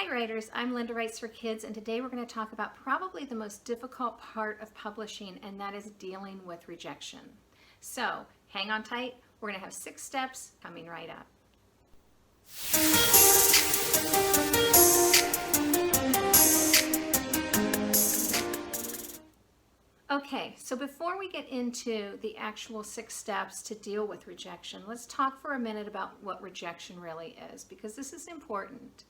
Hi writers, I'm Linda Writes for Kids, and today we're going to talk about probably the most difficult part of publishing, and that is dealing with rejection. So hang on tight, we're going to have 6 steps coming right up. Okay, so before we get into the actual 6 steps to deal with rejection, let's talk for a minute about what rejection really is, because this is important.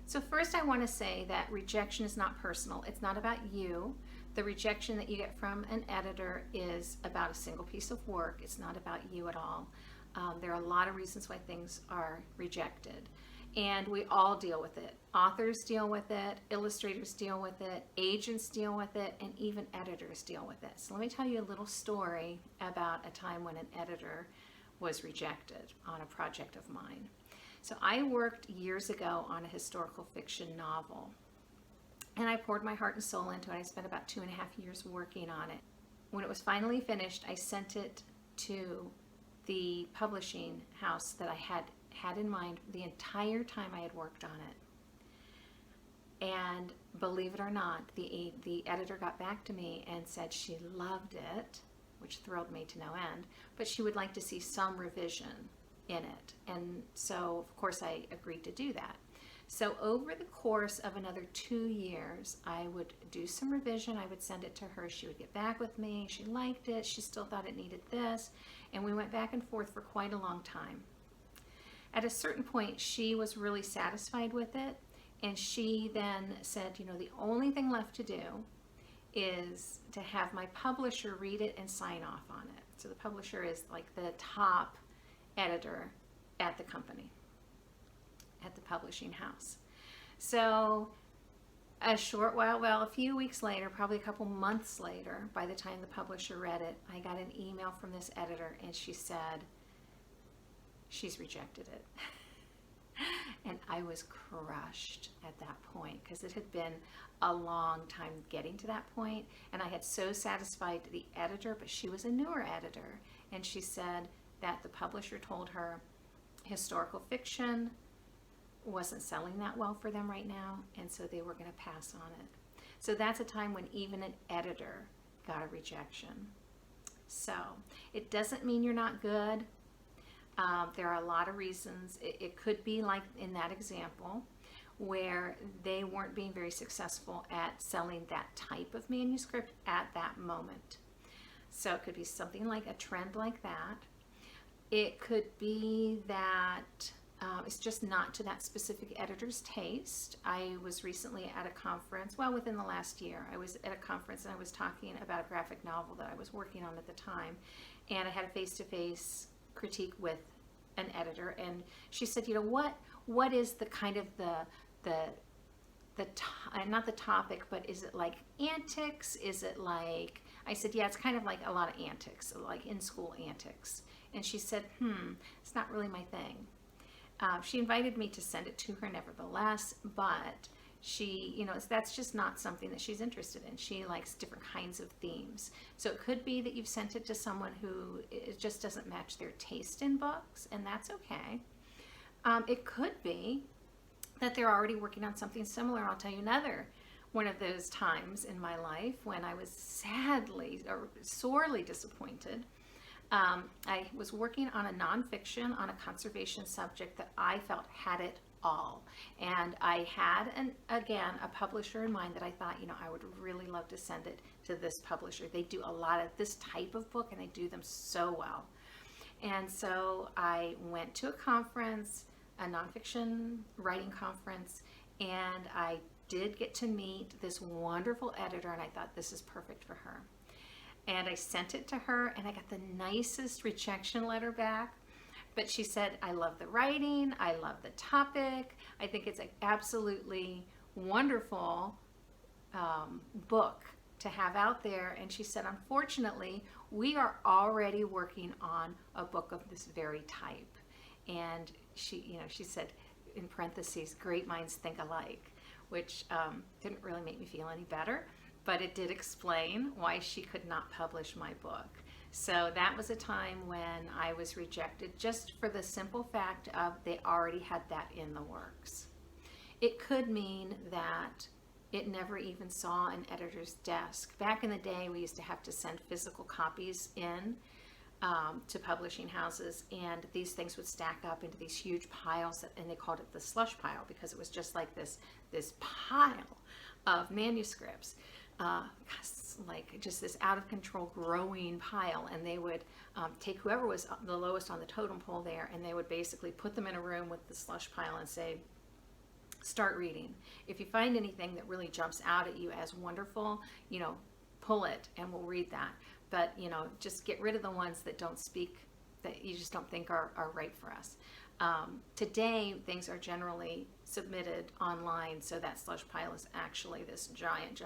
So first I want to say that rejection is not personal. It's not about you. The rejection that you get from an editor is about a single piece of work. It's not about you at all. There are a lot of reasons why things are rejected. And we all deal with it. Authors deal with it, illustrators deal with it, agents deal with it, and even editors deal with it. So let me tell you a little story about a time when an editor was rejected on a project of mine. So I worked years ago on a historical fiction novel, and I poured my heart and soul into it. I spent about 2.5 years working on it. When it was finally finished, I sent it to the publishing house that I had in mind the entire time I had worked on it. And believe it or not, the editor got back to me and said she loved it, which thrilled me to no end, but she would like to see some revision in it. And so of course I agreed to do that. So over the course of another 2 years, I would do some revision. I would send it to her. She would get back with me. She liked it. She still thought it needed this. And we went back and forth for quite a long time. At a certain point, she was really satisfied with it. And she then said, you know, the only thing left to do is to have my publisher read it and sign off on it. So the publisher is like the top editor at the company, at the publishing house. So a few weeks later, probably a couple months later, by the time the publisher read it, I got an email from this editor, and she said she's rejected it. And I was crushed at that point, because it had been a long time getting to that point, and I had so satisfied the editor, but she was a newer editor, and she said that the publisher told her historical fiction wasn't selling that well for them right now, and so they were going to pass on it. So that's a time when even an editor got a rejection. So it doesn't mean you're not good. There are a lot of reasons. It could be like in that example where they weren't being very successful at selling that type of manuscript at that moment. So it could be something like a trend like that. It could be that it's just not to that specific editor's taste. I was recently at a conference, well, within the last year, I was at a conference and I was talking about a graphic novel that I was working on at the time, and I had a face-to-face critique with an editor, and she said, you know, what is the kind of not the topic, but is it like antics? Is it like, I said, yeah, it's kind of like a lot of antics, like in-school antics. And she said, it's not really my thing. She invited me to send it to her nevertheless, but she, you know, that's just not something that she's interested in. She likes different kinds of themes. So it could be that you've sent it to someone who it just doesn't match their taste in books, and that's okay. It could be that they're already working on something similar. I'll tell you another one of those times in my life when I was sadly or sorely disappointed. I was working on a nonfiction on a conservation subject that I felt had it all. And I had, again, a publisher in mind that I thought, you know, I would really love to send it to this publisher. They do a lot of this type of book, and they do them so well. And so I went to a conference, a nonfiction writing conference, and I did get to meet this wonderful editor, and I thought this is perfect for her. And I sent it to her, and I got the nicest rejection letter back. But she said, I love the writing, I love the topic, I think it's an absolutely wonderful book to have out there. And she said, unfortunately, we are already working on a book of this very type. And she, you know, she said, in parentheses, great minds think alike, which didn't really make me feel any better, but it did explain why she could not publish my book. So that was a time when I was rejected, just for the simple fact of they already had that in the works. It could mean that it never even saw an editor's desk. Back in the day, we used to have to send physical copies in to publishing houses, and these things would stack up into these huge piles, and they called it the slush pile because it was just like this pile of manuscripts, like just this out of control growing pile. And they would take whoever was the lowest on the totem pole there, and they would basically put them in a room with the slush pile and say, start reading. If you find anything that really jumps out at you as wonderful, pull it and we'll read that. But, just get rid of the ones that don't speak, that you just don't think are right for us. Today, things are generally submitted online, so that slush pile is actually this giant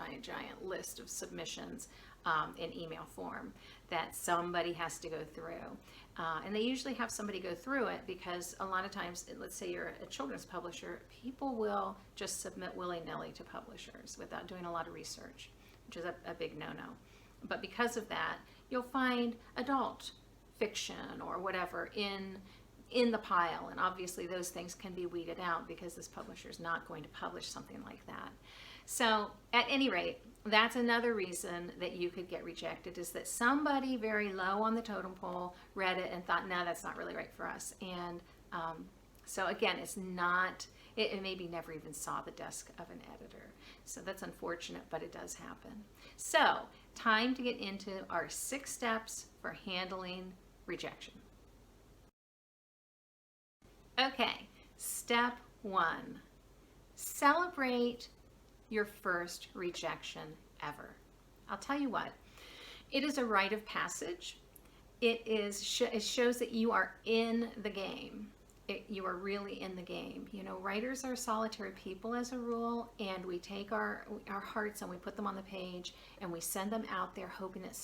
list of submissions in email form that somebody has to go through. And they usually have somebody go through it because a lot of times, let's say you're a children's publisher, people will just submit willy-nilly to publishers without doing a lot of research, which is a big no-no. But because of that, you'll find adult fiction or whatever in the pile, and obviously those things can be weeded out because this publisher is not going to publish something like that. So at any rate, that's another reason that you could get rejected, is that somebody very low on the totem pole read it and thought, no, that's not really right for us. And so again, it maybe never even saw the desk of an editor. So that's unfortunate, but it does happen. So time to get into our 6 steps for handling rejection. Okay, step 1, celebrate your first rejection ever. I'll tell you what, it is a rite of passage. It shows that you are in the game. You are really in the game. Writers are solitary people as a rule, and we take our hearts and we put them on the page and we send them out there hoping that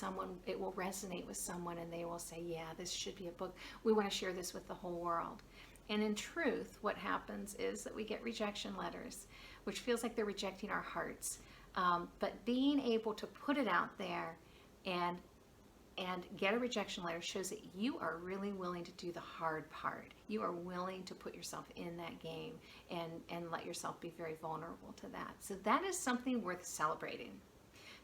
it will resonate with someone and they will say, yeah, this should be a book. We want to share this with the whole world. And in truth, what happens is that we get rejection letters, which feels like they're rejecting our hearts. But being able to put it out there and get a rejection letter shows that you are really willing to do the hard part. You are willing to put yourself in that game and let yourself be very vulnerable to that. So that is something worth celebrating.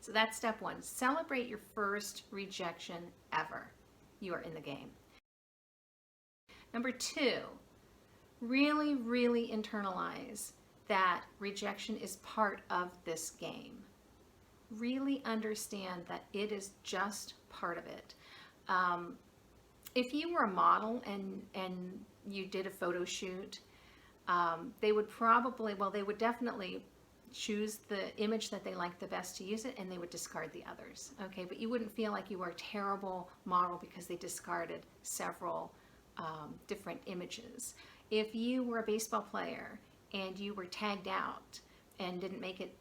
So that's step 1. Celebrate your first rejection ever. You are in the game. Number 2, really internalize that rejection is part of this game. Really understand that it is just part of it. If you were a model and you did a photo shoot, they would definitely choose the image that they liked the best to use it, and they would discard the others. Okay, but you wouldn't feel like you were a terrible model because they discarded several different images. If you were a baseball player and you were tagged out and didn't make it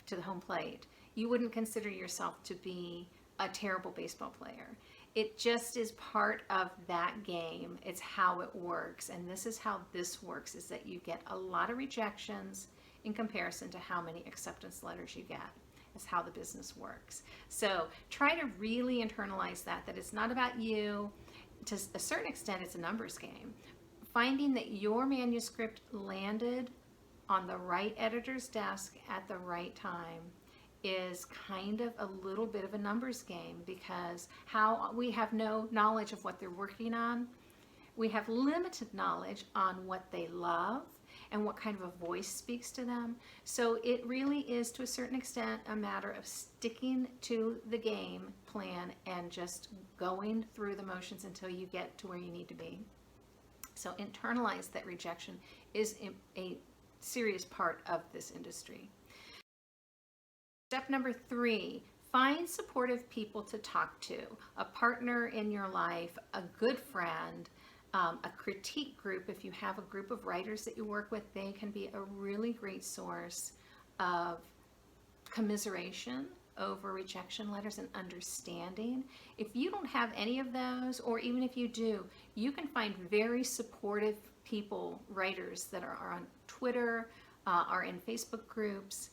to the home plate, you wouldn't consider yourself to be a terrible baseball player. It just is part of that game. It's how it works. And this is how this works, is that you get a lot of rejections in comparison to how many acceptance letters you get. It's how the business works. So try to really internalize that it's not about you. To a certain extent, it's a numbers game. Finding that your manuscript landed on the right editor's desk at the right time is kind of a little bit of a numbers game, because we have no knowledge of what they're working on. We have limited knowledge on what they love and what kind of a voice speaks to them. So it really is, to a certain extent, a matter of sticking to the game plan and just going through the motions until you get to where you need to be. So internalize that rejection is a serious part of this industry. Step number 3, find supportive people to talk to, a partner in your life, a good friend, a critique group. If you have a group of writers that you work with, they can be a really great source of commiseration over rejection letters and understanding. If you don't have any of those, or even if you do, you can find very supportive people, writers that are on Twitter, are in Facebook groups.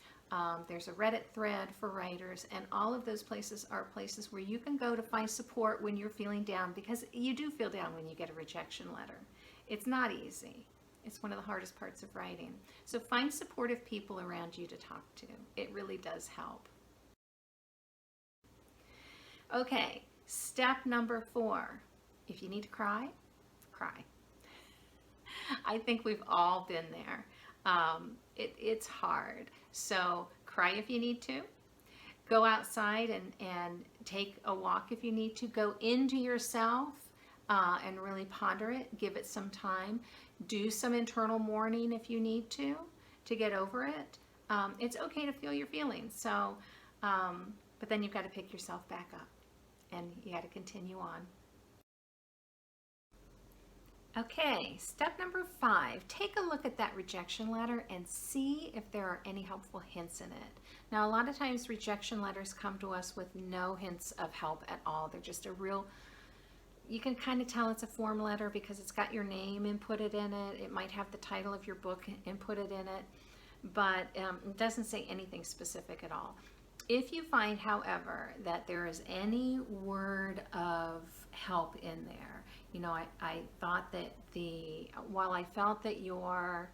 There's a Reddit thread for writers, and all of those places are places where you can go to find support when you're feeling down, because you do feel down when you get a rejection letter. It's not easy. It's one of the hardest parts of writing. So find supportive people around you to talk to. It really does help. Okay, step number 4. If you need to cry, cry. I think we've all been there. It's hard. So cry if you need to. Go outside and take a walk if you need to. Go into yourself and really ponder it. Give it some time. Do some internal mourning if you need to get over it. It's okay to feel your feelings. So, but then you've got to pick yourself back up and you got to continue on. Okay, step number 5, take a look at that rejection letter and see if there are any helpful hints in it. Now, a lot of times rejection letters come to us with no hints of help at all. They're just a real, you can kind of tell it's a form letter because it's got your name inputted in it. It might have the title of your book inputted in it, but it doesn't say anything specific at all. If you find, however, that there is any word of help in there, you know, I thought that while I felt that your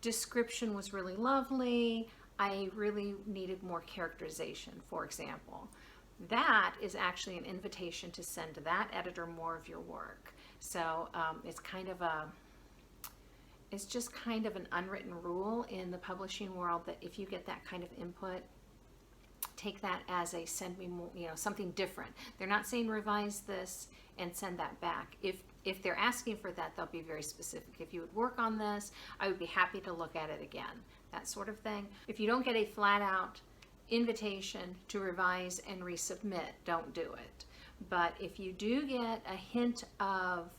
description was really lovely, I really needed more characterization, for example. That is actually an invitation to send to that editor more of your work. So it's just kind of an unwritten rule in the publishing world that if you get that kind of input, take that as a send me more, you know, something different. They're not saying revise this and send that back. If they're asking for that, they'll be very specific. If you would work on this, I would be happy to look at it again, that sort of thing. If you don't get a flat out invitation to revise and resubmit, don't do it. But if you do get a hint of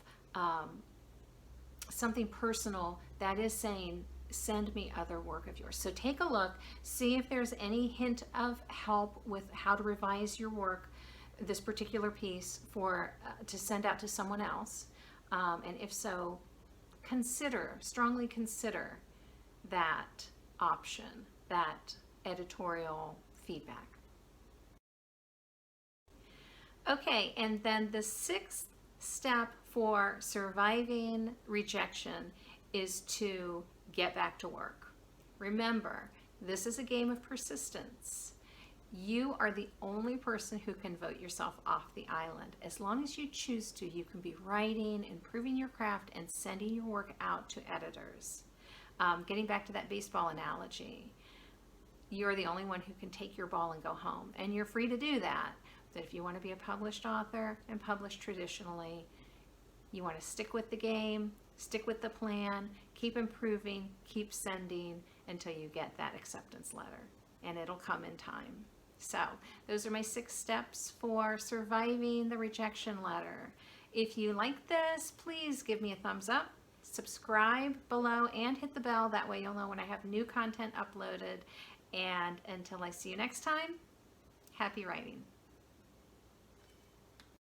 something personal that is saying, send me other work of yours. So take a look, see if there's any hint of help with how to revise your work, this particular piece, to send out to someone else. And if so, strongly consider that option, that editorial feedback. Okay, and then the 6th step for surviving rejection is to get back to work. Remember, this is a game of persistence. You are the only person who can vote yourself off the island. As long as you choose to, you can be writing, improving your craft, and sending your work out to editors. Getting back to that baseball analogy, you're the only one who can take your ball and go home. And you're free to do that. But if you want to be a published author and publish traditionally, you want to stick with the game, stick with the plan, keep improving, keep sending until you get that acceptance letter. And it'll come in time. So those are my 6 steps for surviving the rejection letter. If you like this, please give me a thumbs up, subscribe below, and hit the bell. That way you'll know when I have new content uploaded. And until I see you next time, happy writing.